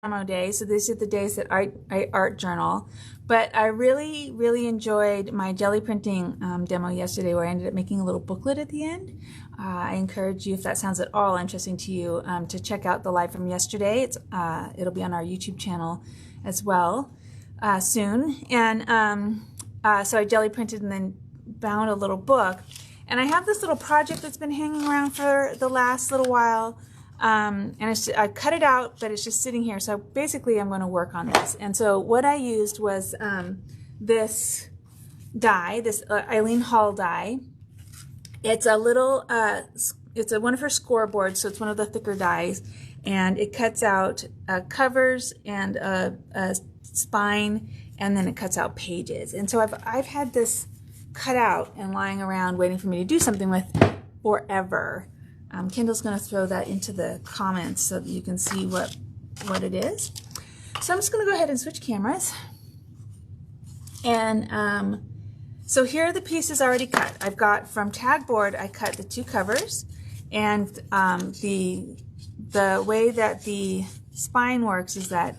demo day, so these are the days that I art journal. But I really enjoyed my jelly printing demo yesterday, where I ended up making a little booklet at the end. I encourage you, if that sounds at all interesting to you, to check out the live from yesterday. It'll be on our YouTube channel as well soon. And so I jelly printed and then bound a little book. And I have this little project that's been hanging around for the last little while. And I cut it out, but it's just sitting here. So basically I'm going to work on this. And so what I used was this die, this Eileen Hall die. It's a little, it's one of her scoreboards, so it's one of the thicker dies. And it cuts out covers and a spine, and then it cuts out pages. And so I've had this cut out and lying around waiting for me to do something with forever. Kendall's going to throw that into the comments so that you can see what it is. So I'm just going to go ahead and switch cameras. And so here are the pieces already cut. I've got from Tagboard, I cut the two covers. And the way that the spine works is that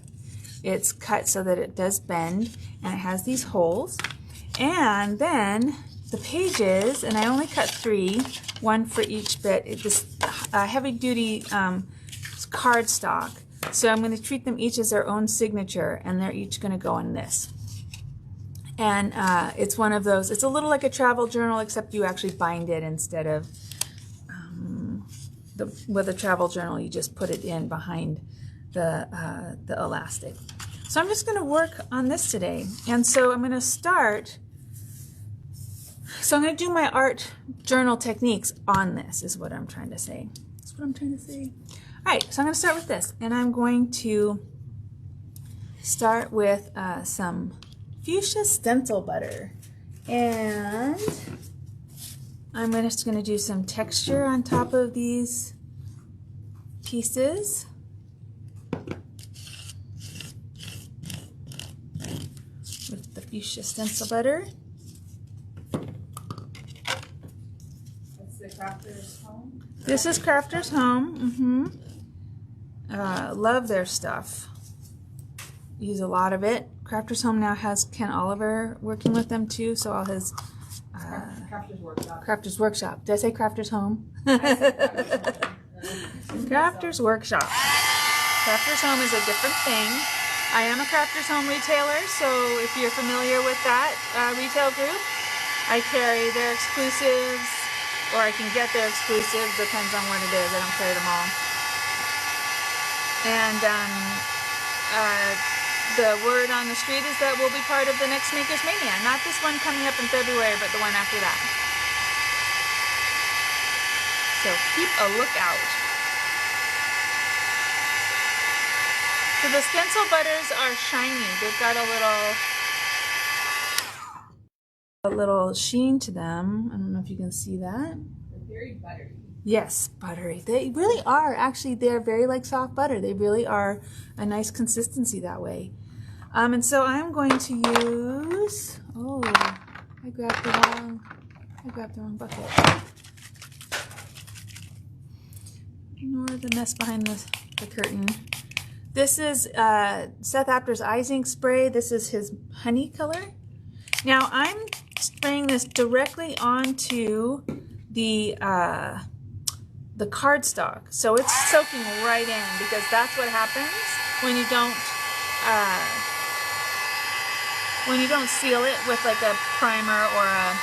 it's cut so that it does bend, and it has these holes. And then the pages, and I only cut 3, one for each bit. It's just heavy-duty cardstock. So I'm going to treat them each as their own signature, and they're each going to go on this. And it's one of those, it's a little like a travel journal, except you actually bind it instead of, with a travel journal, you just put it in behind the elastic. So I'm just going to work on this today. And so I'm going to start. So I'm going to do my art journal techniques on this, is what I'm trying to say. That's what I'm trying to say. All right, so I'm going to start with this. And I'm going to start with some fuchsia stencil butter. And I'm just going to do some texture on top of these pieces. With the fuchsia stencil butter. Crafter's Home? This is Crafter's Home. Love their stuff. Use a lot of it. Crafter's Home now has Ken Oliver working with them too, so all his Crafter's Workshop. Crafter's Workshop. Did I say Crafter's Home? Crafter's Workshop. Crafter's Home is a different thing. I am a Crafter's Home retailer, so if you're familiar with that retail group, I carry their exclusives, or I can get their exclusives, depends on what it is. I don't carry them all. And the word on the street is that we'll be part of the next Makers Mania. Not this one coming up in February, but the one after that. So keep a lookout. So the stencil butters are shiny. They've got a little sheen to them. I don't know if you can see that. They're very buttery. Yes, buttery. They really are. Actually, they're very like soft butter. They really are a nice consistency that way. And so I'm going to use, oh, I grabbed the wrong bucket. Ignore the mess behind the curtain. This is Seth Apter's IZink spray. This is his honey color. Now I'm spraying this directly onto the cardstock, so it's soaking right in, because that's what happens when you don't seal it with like a primer or a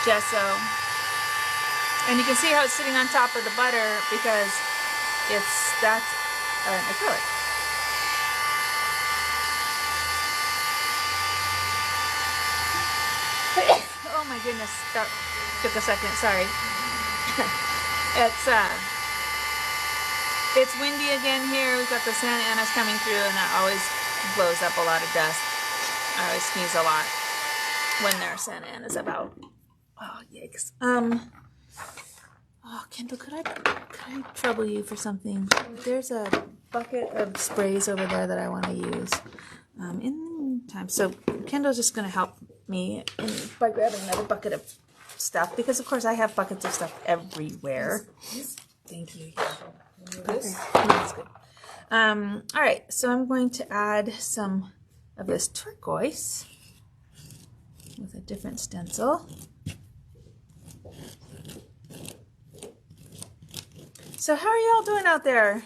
gesso. And you can see how it's sitting on top of the butter, because that's an acrylic. Oh my goodness, that took a second, sorry. It's windy again here. We've got the Santa Anas coming through, and that always blows up a lot of dust. I always sneeze a lot when there are Santa Anas about. Oh, yikes. Oh, Kendall, could I trouble you for something? There's a bucket of sprays over there that I want to use in the meantime. So Kendall's just going to help me by grabbing another bucket of stuff, because of course I have buckets of stuff everywhere. Thank you. That's good. All right, so I'm going to add some of this turquoise with a different stencil. So how are y'all doing out there?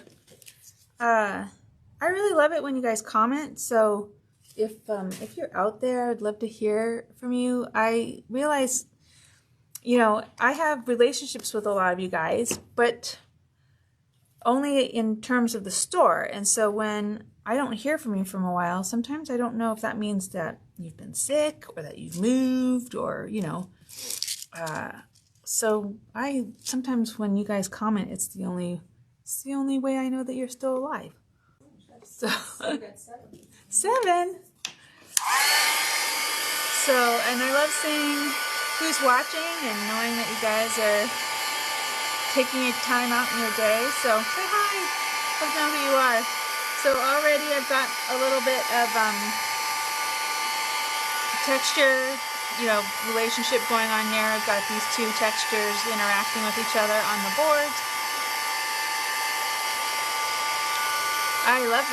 I really love it when you guys comment. So if you're out there, I'd love to hear from you. I realize, you know, I have relationships with a lot of you guys, but only in terms of the store. And so when I don't hear from you from a while, sometimes I don't know if that means that you've been sick or that you've moved or, you know. So I sometimes when you guys comment, it's the only way I know that you're still alive. So 7. So, and I love seeing who's watching and knowing that you guys are taking your time out in your day. So say hi. Let us know who you are. So already I've got a little bit of texture, you know, relationship going on here. I've got these two textures interacting with each other on the board. I love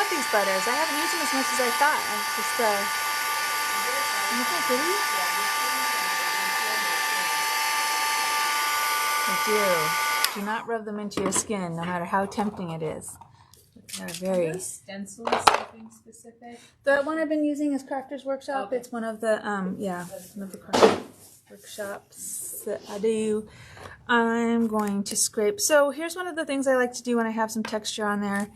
these butters. I haven't used them as much as I thought. I'm just isn't that pretty? They do. Do not rub them into your skin, no matter how tempting it is. They're very. Are those stencils something specific? The one I've been using is Crafter's Workshop. Okay. It's one of the one of the craft workshops that I do. I'm going to scrape. So here's one of the things I like to do when I have some texture on there.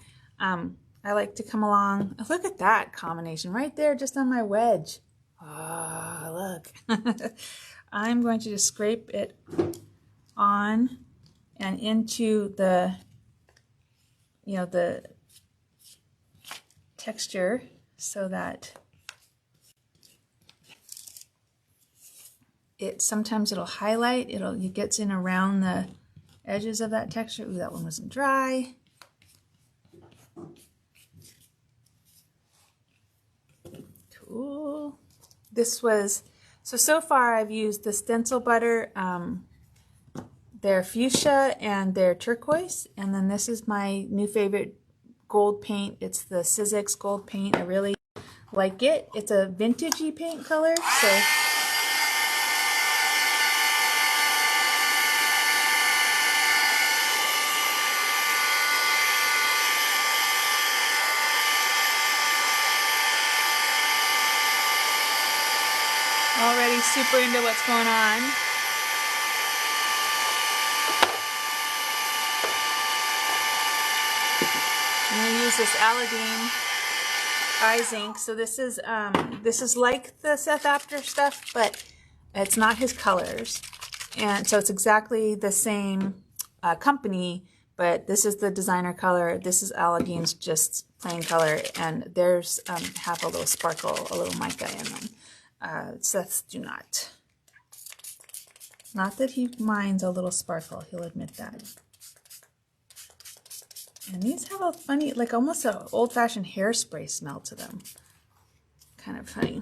I like to come along. Look at that combination right there, just on my wedge. Oh, look. I'm going to just scrape it on and into the, you know, the texture so that sometimes it'll highlight, it gets in around the edges of that texture. Ooh, that one wasn't dry. Cool. This was, so far I've used the stencil butter, their fuchsia and their turquoise, and then this is my new favorite gold paint. It's the Sizzix gold paint. I really like it. It's a vintagey paint color, so already super into what's going on. I'm going to use this IZink. So this is like the Seth Apter stuff, but it's not his colors, and so it's exactly the same company, but this is the designer color. This is Aladdin's just plain color, and theirs have a little sparkle, a little mica in them. Seth's do not. Not that he minds a little sparkle, he'll admit that. And these have a funny, like almost an old-fashioned hairspray smell to them. Kind of funny.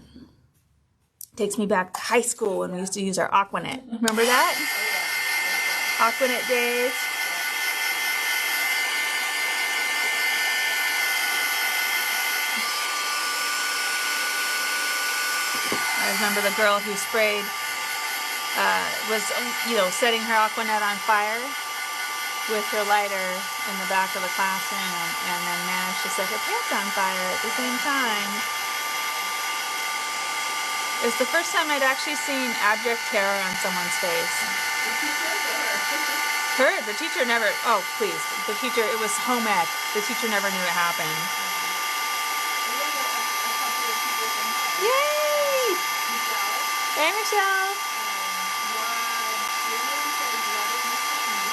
Takes me back to high school when we used to use our Aquanet. Remember that? Aquanet days. I remember the girl who sprayed, was, you know, setting her Aquanet on fire with her lighter in the back of the classroom, and then managed to set her pants on fire at the same time. It's the first time I'd actually seen abject terror on someone's face. The teacher never, oh please, the teacher, it was home ec. The teacher never knew it happened. Yay! Hey, Michelle.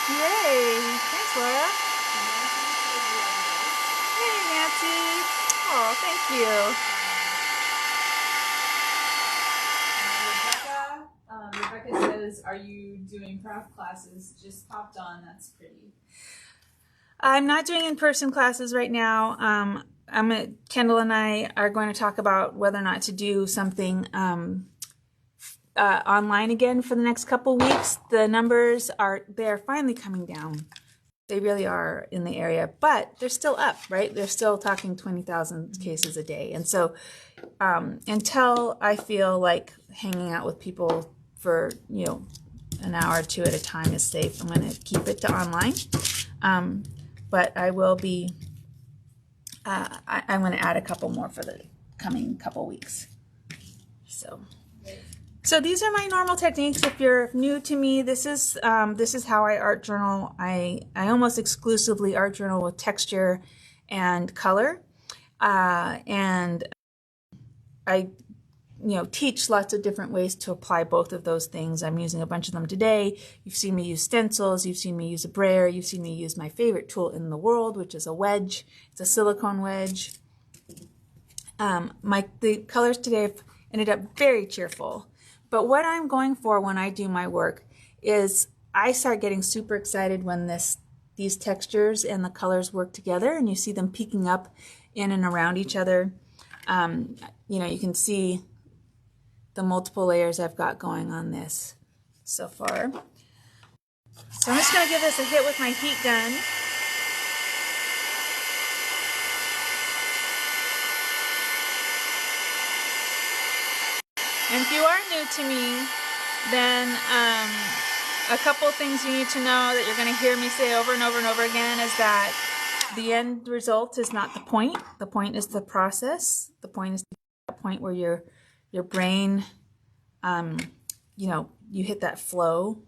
Yay! Thanks, Laura. Hey, Nancy. Oh, thank you. Rebecca says, "Are you doing craft classes?" Just popped on. That's pretty. I'm not doing in-person classes right now. Kendall and I are going to talk about whether or not to do something online again for the next couple weeks. The numbers they're finally coming down. They really are in the area, but they're still up, right? They're still talking 20,000 cases a day. And so until I feel like hanging out with people for, an hour or two at a time is safe, I'm going to keep it to online. But I will be, I'm going to add a couple more for the coming couple weeks. So these are my normal techniques. If you're new to me, this is how I art journal. I almost exclusively art journal with texture and color, and I teach lots of different ways to apply both of those things. I'm using a bunch of them today. You've seen me use stencils. You've seen me use a brayer. You've seen me use my favorite tool in the world, which is a wedge. It's a silicone wedge. The colors today have ended up very cheerful. But what I'm going for when I do my work is I start getting super excited when these textures and the colors work together and you see them peeking up in and around each other. You can see the multiple layers I've got going on this so far. So I'm just going to give this a hit with my heat gun. And if you are new to me, then a couple things you need to know that you're going to hear me say over and over and over again is that the end result is not the point. The point is the process. The point is the point where your brain, you hit that flow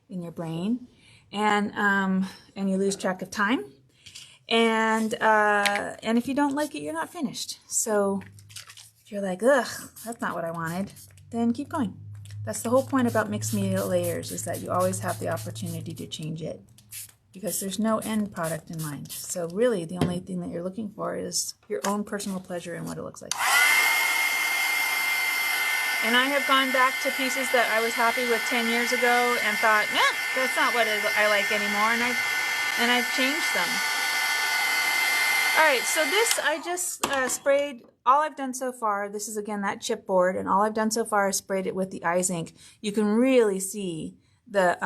in your brain, and you lose track of time. And if you don't like it, you're not finished. So if you're like, ugh, that's not what I wanted, then keep going. That's the whole point about mixed media layers, is that you always have the opportunity to change it because there's no end product in mind. So really the only thing that you're looking for is your own personal pleasure and what it looks like. And I have gone back to pieces that I was happy with 10 years ago and thought, nah, that's not what I like anymore, and I've changed them. All right, so this I just sprayed. All I've done so far, this is again that chipboard, and all I've done so far is sprayed it with the IZink. You can really see the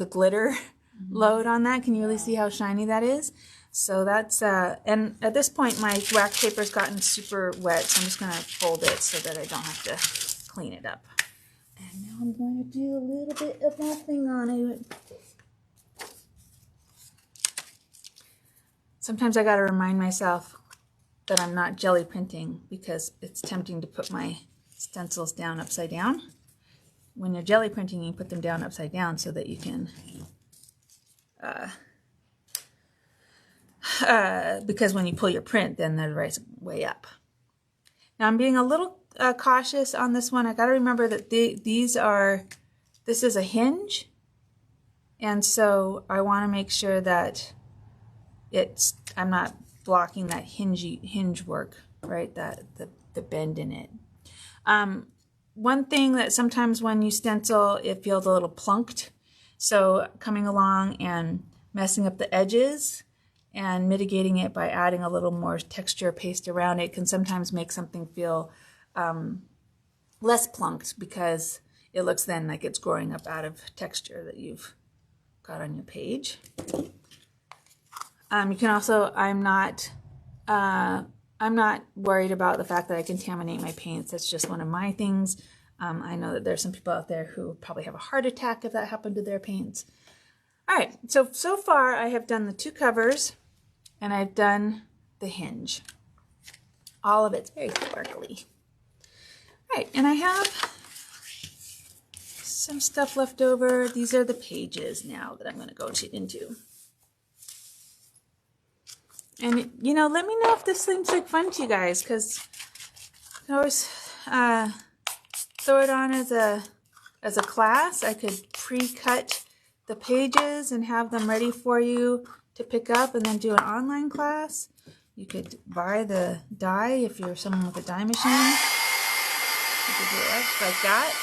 glitter load on that. Can you really see how shiny that is? So that's, and at this point my wax paper's gotten super wet, so I'm just gonna fold it so that I don't have to clean it up. And now I'm going to do a little bit of nothing on it. Sometimes I gotta remind myself that I'm not jelly printing because it's tempting to put my stencils down upside down. When you're jelly printing, you put them down upside down so that you can, because when you pull your print, then they're right way up. Now I'm being a little cautious on this one. I gotta remember that this is a hinge, and so I wanna make sure that I'm not blocking that hinge work, right? That the bend in it. One thing that sometimes when you stencil, it feels a little plunked. So coming along and messing up the edges and mitigating it by adding a little more texture paste around it can sometimes make something feel less plunked because it looks then like it's growing up out of texture that you've got on your page. You can also, I'm not worried about the fact that I contaminate my paints. That's just one of my things. I know that there's some people out there who probably have a heart attack if that happened to their paints. All right, so far I have done the two covers and I've done the hinge. All of it's very sparkly. All right, and I have some stuff left over. These are the pages now that I'm going to go into. And, let me know if this seems like fun to you guys, because I can always throw it on as a class. I could pre-cut the pages and have them ready for you to pick up and then do an online class. You could buy the die if you're someone with a die machine. You could do it like that.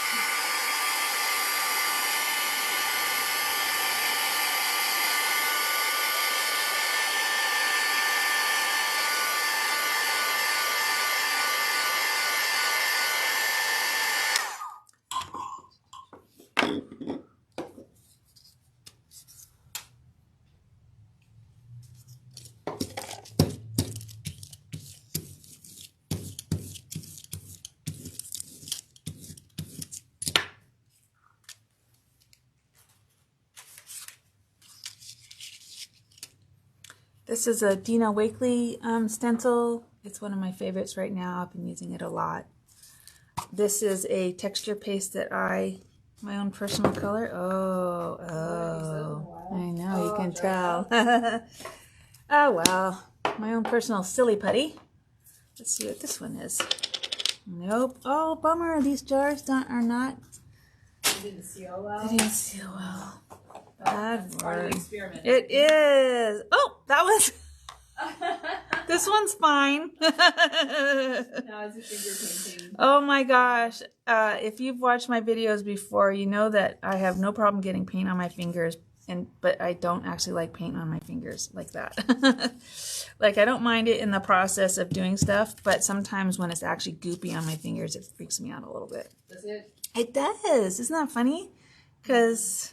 This is a Dina Wakley stencil. It's one of my favorites right now. I've been using it a lot. This is a texture paste that my own personal color. Oh, I know, you can tell. Oh, well, my own personal silly putty. Let's see what this one is. Nope. Oh, bummer. These jars are not. They didn't seal well. They didn't seal well. That's part of the experiment. It is. Oh, that was. This one's fine. Now it's a finger painting. Oh my gosh. If you've watched my videos before, you know that I have no problem getting paint on my fingers, but I don't actually like paint on my fingers like that. Like, I don't mind it in the process of doing stuff, but sometimes when it's actually goopy on my fingers, it freaks me out a little bit. Does it? It does. Isn't that funny? Because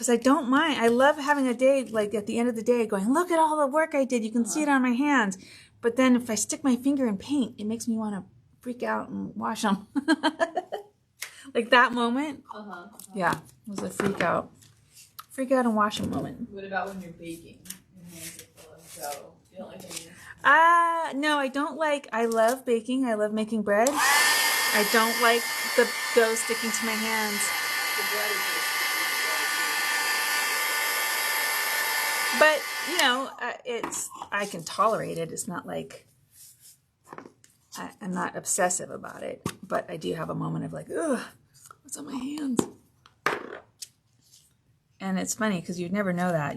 I don't mind. I love having a day, like at the end of the day, going, look at all the work I did. You can see it on my hands. But then if I stick my finger in paint, it makes me want to freak out and wash them. Like that moment. Yeah, it was a freak out and wash them moment. What about when you're baking? Your hands are full of dough. You don't like any? No, I don't like, I love baking. I love making bread. I don't like the dough sticking to my hands. The bread is But, you know, I can tolerate it. It's not like, I'm not obsessive about it. But I do have a moment of like, ugh, what's on my hands? And it's funny because you'd never know that.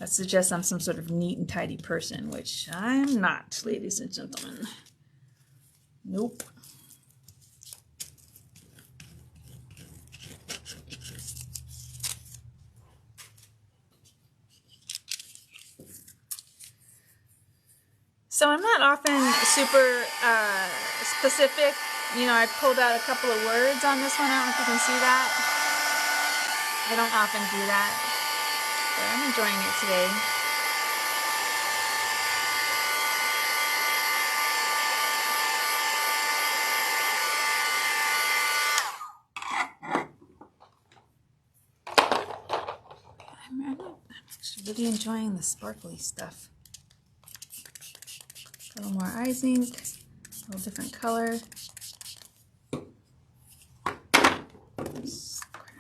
That suggests I'm some sort of neat and tidy person, which I'm not, ladies and gentlemen. Nope. So I'm not often super specific. You know, I pulled out a couple of words on this one. I don't know if you can see that. I don't often do that, but I'm enjoying it today. I'm actually really enjoying the sparkly stuff. A little more IZink, a little different color.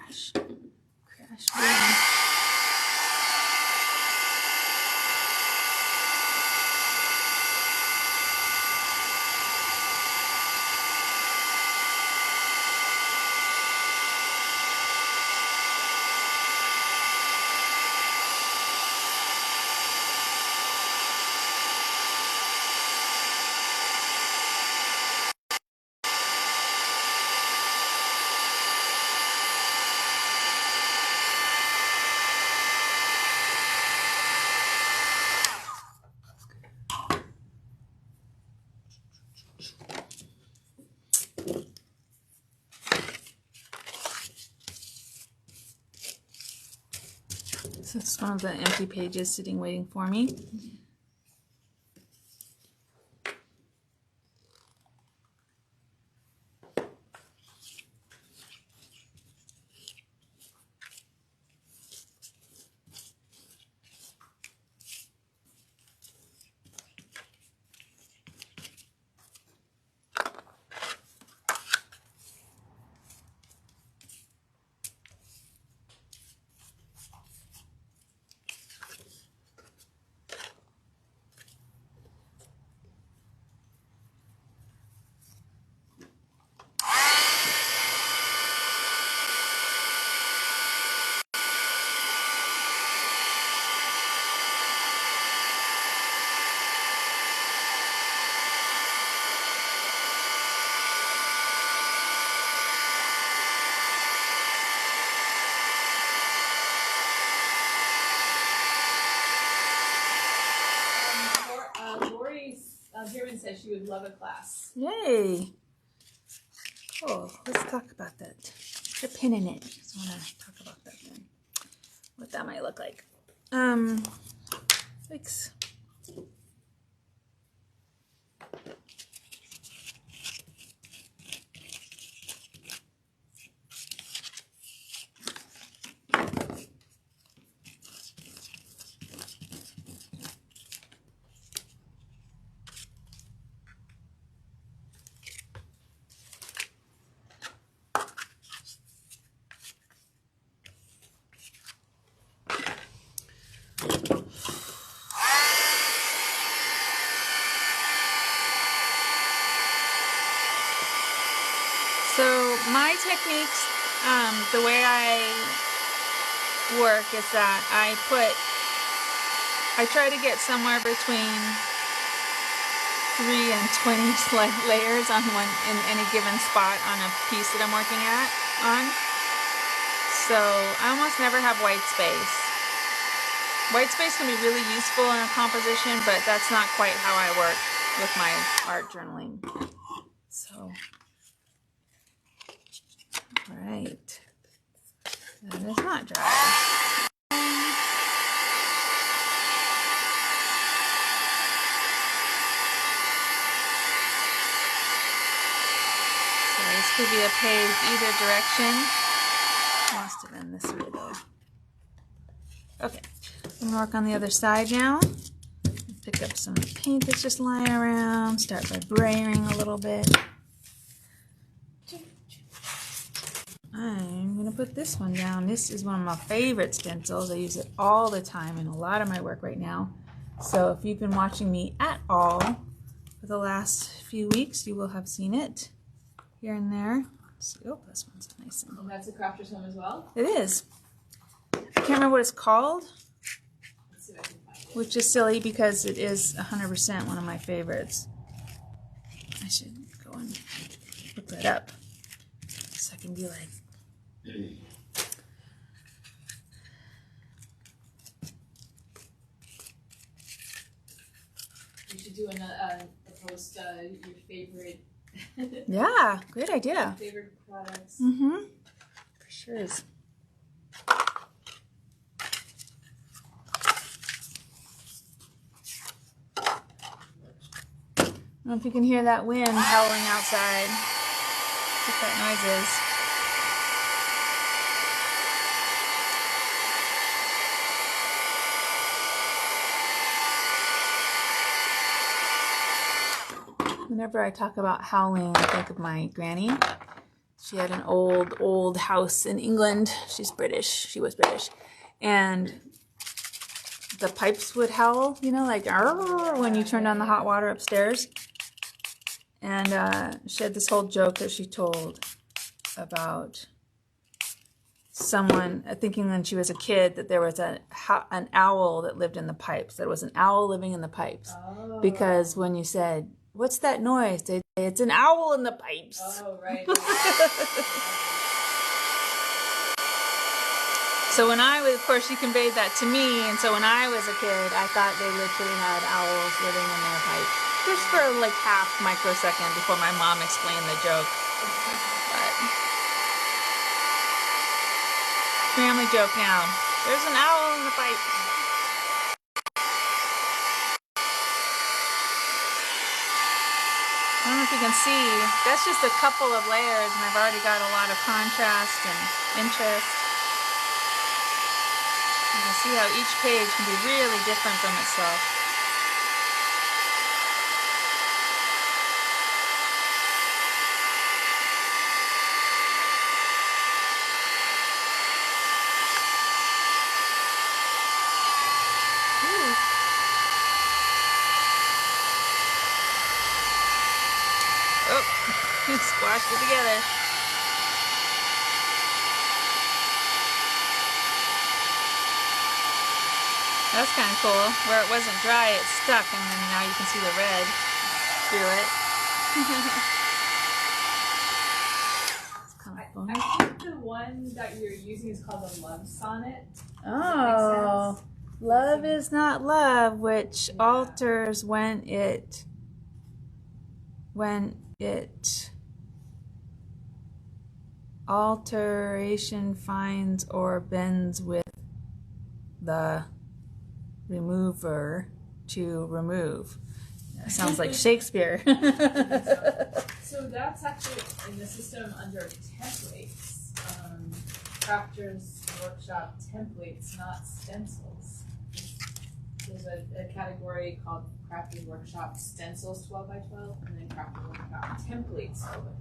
Crash boom. So it's one of the empty pages sitting waiting for me. German said she would love a class. Yay! Cool. Let's talk about that. Put a pin in it. Just want to talk about that then. What that might look like. Thanks. my techniques, the way I work is that I try to get somewhere between 3 and 20 layers on in any given spot on a piece that I'm working on. So I almost never have white space. White space can be really useful in a composition, but that's not quite how I work with my art journaling. So, all right, that is not dry. So this could be a page either direction. Must have been this way though. Okay, I'm gonna work on the other side now. Pick up some paint that's just lying around, start by braying a little bit. I'm gonna put this one down. This is one of my favorite stencils. I use it all the time in a lot of my work right now. So if you've been watching me at all for the last few weeks, you will have seen it here and there. Let's see. Oh, this one's nice. And that's a crafter's home as well? It is. I can't remember what it's called, Let's see if I can find it. which is silly because it is 100% one of my favorites. I should go and look that up so I can be like, You should do a post your favorite yeah, great idea. favorite products. Mm-hmm. For sure is. I don't know if you can hear that wind howling outside. What that noise is. Whenever I talk about howling, I think of my granny. She had an old house in England. She's British. She was British. And the pipes would howl, you know, like when you turned on the hot water upstairs. And she had this whole joke that she told about someone thinking when she was a kid that there was an owl that lived in the pipes. There was an owl living in the pipes. Oh. Because when you said, "What's that noise?" they'd say, "It's an owl in the pipes." Oh, right. So when I was, of course, she conveyed that to me, and so when I was a kid, I thought they literally had owls living in their pipes. Just for like half microsecond before my mom explained the joke. But family joke now. There's an owl in the pipe. I don't know if you can see, that's just a couple of layers, and I've already got a lot of contrast and interest. You can see how each page can be really different from itself. Ooh. Oh, squashed it together. That's kind of cool. Where it wasn't dry, it stuck, and then now you can see the red through it. It's kind of fun. I think the one that you're using is called the Love Sonnet. Oh, love is not love, which alters when it alteration finds or bends with the remover to remove. That sounds like Shakespeare. So that's actually in the system under templates. Crafters Workshop templates, not stencils. There's a category called Crafters Workshop stencils 12 by 12, and then Crafters Workshop templates 12 by 12.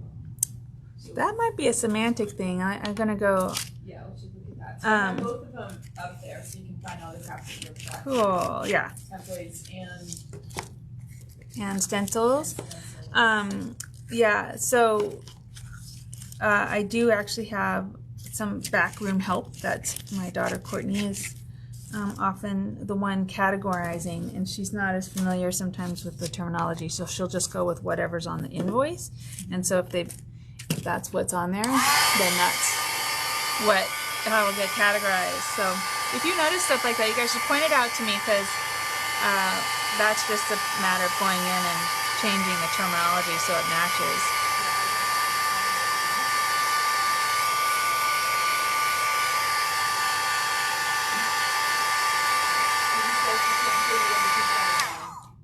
So, That might be a semantic thing. I'm gonna go. yeah, let's just look at that. So I have both of them up there, so you can find all the Crafters Workshop Cool. Yeah. templates And stencils. stencils. Yeah. So I do actually have some backroom help. That's my daughter Courtney is often the one categorizing, and she's not as familiar sometimes with the terminology, so she'll just go with whatever's on the invoice. And so if that's what's on there, then that's how it will get categorized. So if you notice stuff like that, you guys should point it out to me, because that's just a matter of going in and changing the terminology so it matches.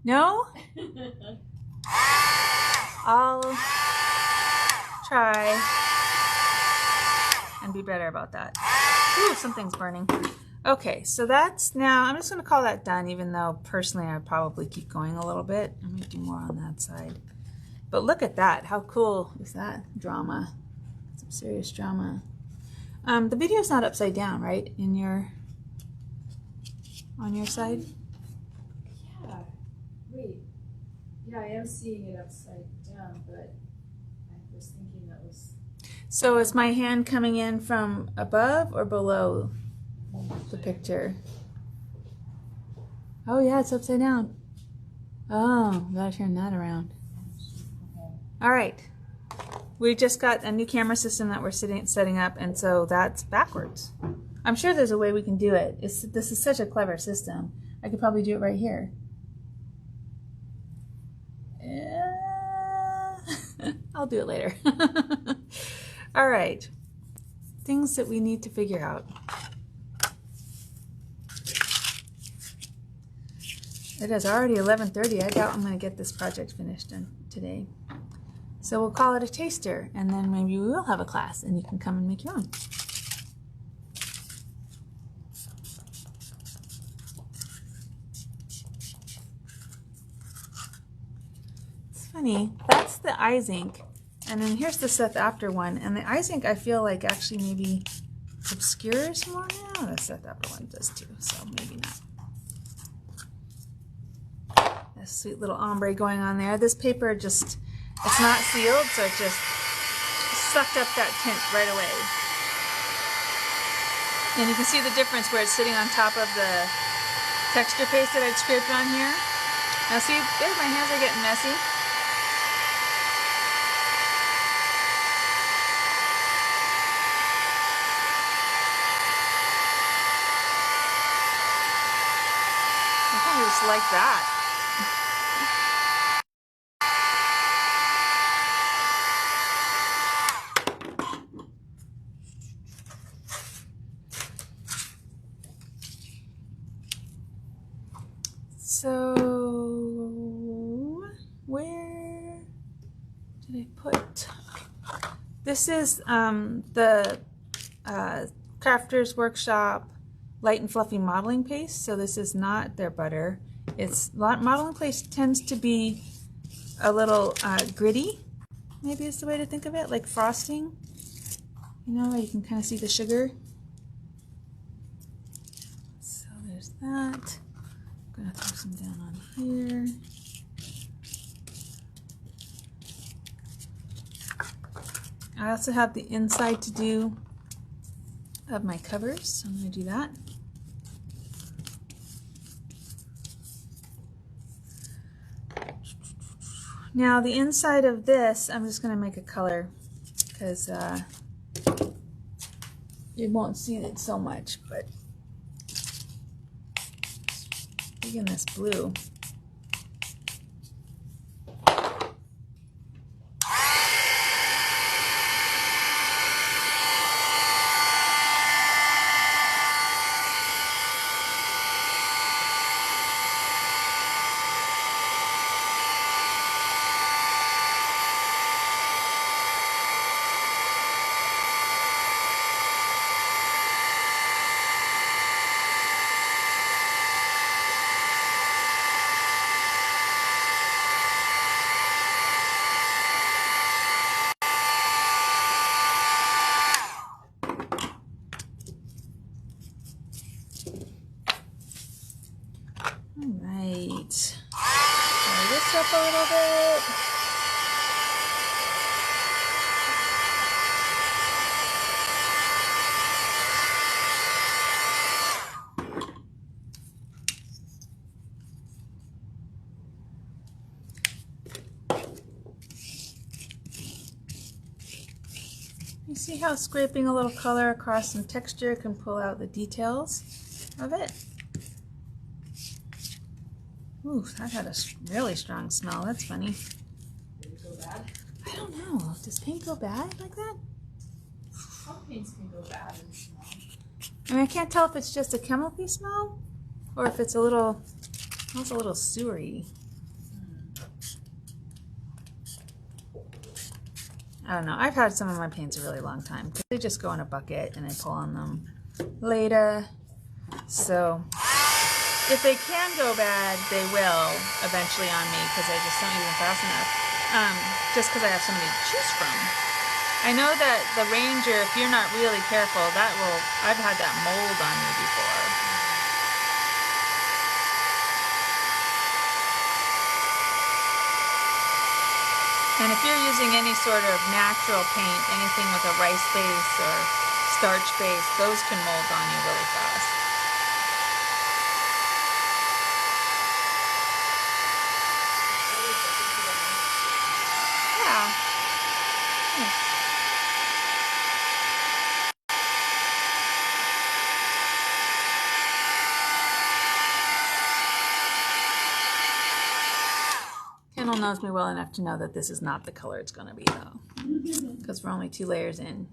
No? I'll try and be better about that. Ooh, something's burning. Okay, so that's now, I'm just going to call that done, even though personally I'd probably keep going a little bit. I'm going to do more on that side. But look at that. How cool is that drama? Some serious drama. The video's not upside down, right? On your side? Yeah. Wait. Yeah, I am seeing it upside down, but I was thinking that was... So is my hand coming in from above or below the picture? Oh yeah, it's upside down. Oh, gotta turn that around. All right. We just got a new camera system that we're setting up, and so that's backwards. I'm sure there's a way we can do it. This is such a clever system. I could probably do it right here. I'll do it later. All right. Things that we need to figure out. It is already 11:30. I doubt I'm going to get this project finished today. So we'll call it a taster, and then maybe we will have a class, and you can come and make your own. It's funny. That's the IZink, and then here's the Seth Apter one. And the IZink, I feel like actually maybe obscures more now. The Seth Apter one does too, so maybe not. A sweet little ombre going on there. This paper just, it's not sealed, so it just sucked up that tint right away. And you can see the difference where it's sitting on top of the texture paste that I'd scraped on here. Now see, there, my hands are getting messy. I kind of just like that. So, where did I put? This is the Crafters Workshop Light and Fluffy Modeling Paste. So this is not their butter. It's modeling paste tends to be a little gritty, maybe is the way to think of it, like frosting. You know, where you can kind of see the sugar. So there's that. I'm gonna throw some down on here. I also have the inside to do of my covers, so I'm gonna do that. Now the inside of this, I'm just gonna make a color because you won't see it so much, but in this blue. Up a little bit. You see how scraping a little color across some texture can pull out the details of it? Ooh, that had a really strong smell. That's funny. Did it go bad? I don't know. Does paint go bad like that? Some paints can go bad and smell. I mean, I can't tell if it's just a chemical smell or if it's a little, smells a little sewery. I don't know. I've had some of my paints a really long time because they just go in a bucket and I pull on them later. So if they can go bad, they will eventually on me because I just don't use them fast enough. Just because I have so many to choose from. I know that the Ranger, if you're not really careful, that will, I've had that mold on me before. And if you're using any sort of natural paint, anything with a rice base or starch base, those can mold on you really fast. Yeah. Kendall knows me well enough to know that this is not the color it's going to be, though, because we're only 2 layers in.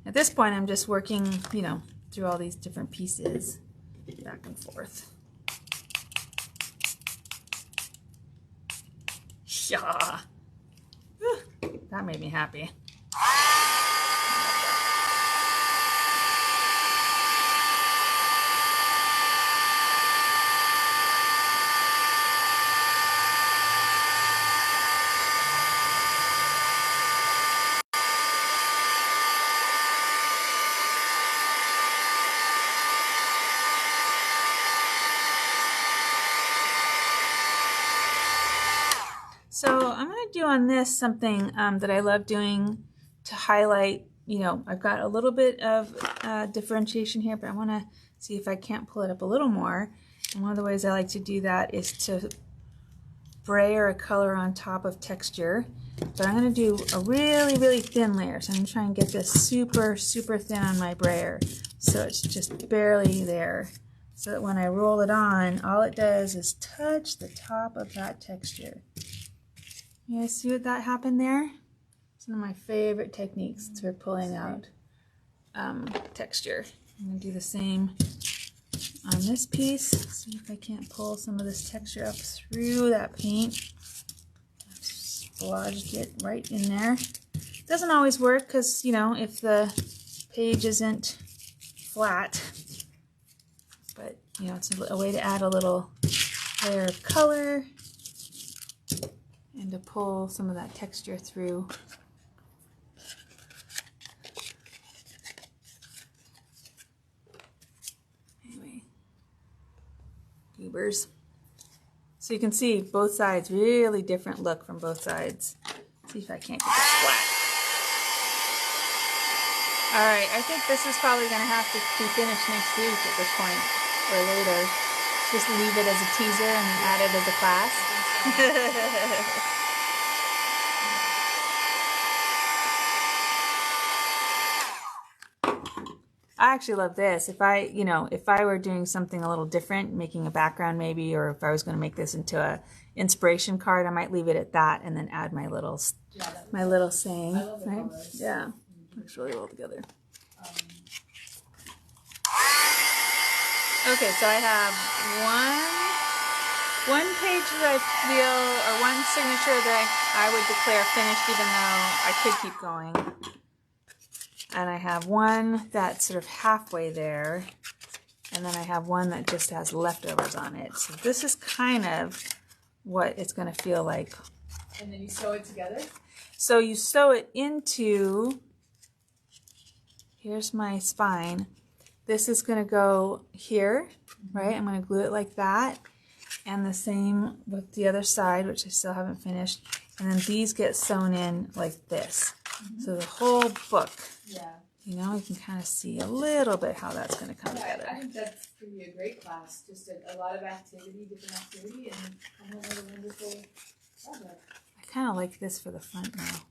At this point, I'm just working, you know, through all these different pieces, back and forth. Yeah, that made me happy. So I'm going to do on this something that I love doing to highlight, you know, I've got a little bit of differentiation here, but I want to see if I can't pull it up a little more. And one of the ways I like to do that is to brayer a color on top of texture. But I'm going to do a really, really thin layer. So I'm going to try and get this super, super thin on my brayer. So it's just barely there. So that when I roll it on, all it does is touch the top of that texture. You guys see what that happened there? It's one of my favorite techniques for pulling out texture. I'm going to do the same on this piece. See if I can't pull some of this texture up through that paint. I've splodged it right in there. It doesn't always work because, you know, if the page isn't flat, but, you know, it's a way to add a little layer of color and to pull some of that texture through. Anyway, goobers. So you can see both sides, really different look from both sides. See if I can't get this flat. All right, I think this is probably going to have to be finished next week at this point, or later. Just leave it as a teaser and then add it as a class. I actually love this. If I, you know, if I were doing something a little different, making a background maybe, or if I was going to make this into a inspiration card, I might leave it at that and then add my little, saying. I love the right? colors. Yeah, works really well together. Okay, so I have one page that I feel, or one signature that I would declare finished, even though I could keep going. And I have one that's sort of halfway there, and then I have one that just has leftovers on it. So this is kind of what it's going to feel like. And then you sew it together? So you sew it into, here's my spine. This is going to go here, right? I'm going to glue it like that. And the same with the other side, which I still haven't finished. And then these get sewn in like this. So the whole book, you know, you can kind of see a little bit how that's going to come together. I think that's going to be a great class. Just a lot of activity, different activity, and come home with a wonderful project. I kind of like this for the front now.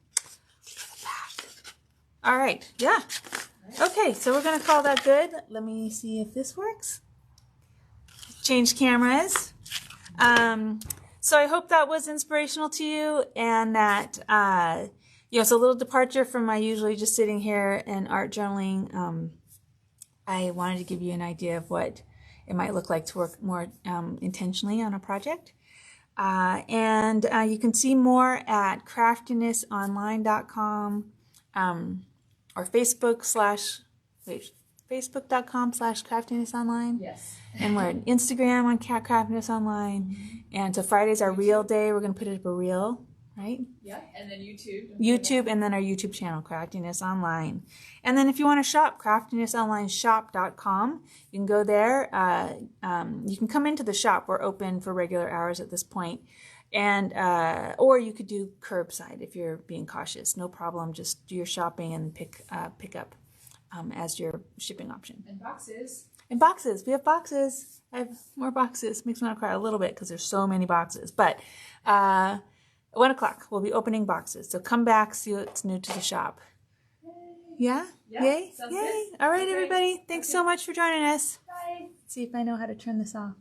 All right. Yeah. Okay, so we're going to call that good. Let me see if this works. Change cameras. So I hope that was inspirational to you, and that it's a little departure from my usually just sitting here and art journaling. I wanted to give you an idea of what it might look like to work more intentionally on a project. And you can see more at craftinessonline.com or facebook.com/craftinessonline. Yes. And we're on Instagram on Craftiness Online. And so Friday's our reel day. We're going to put it up a reel, right? Yeah, and then YouTube. YouTube, and then our YouTube channel, Craftiness Online. And then if you want to shop, craftinessonlineshop.com. You can go there. You can come into the shop. We're open for regular hours at this point. And or you could do curbside if you're being cautious. No problem. Just do your shopping and pick up as your shipping option. And boxes. And boxes. We have boxes. I have more boxes. Makes me want to cry a little bit because there's so many boxes. But 1 o'clock, we'll be opening boxes. So come back, see what's new to the shop. Yay. Yeah? Yeah, Yay? sounds Yay? good. All right, Okay. everybody. Thanks so much for joining us. Bye. See if I know how to turn this off.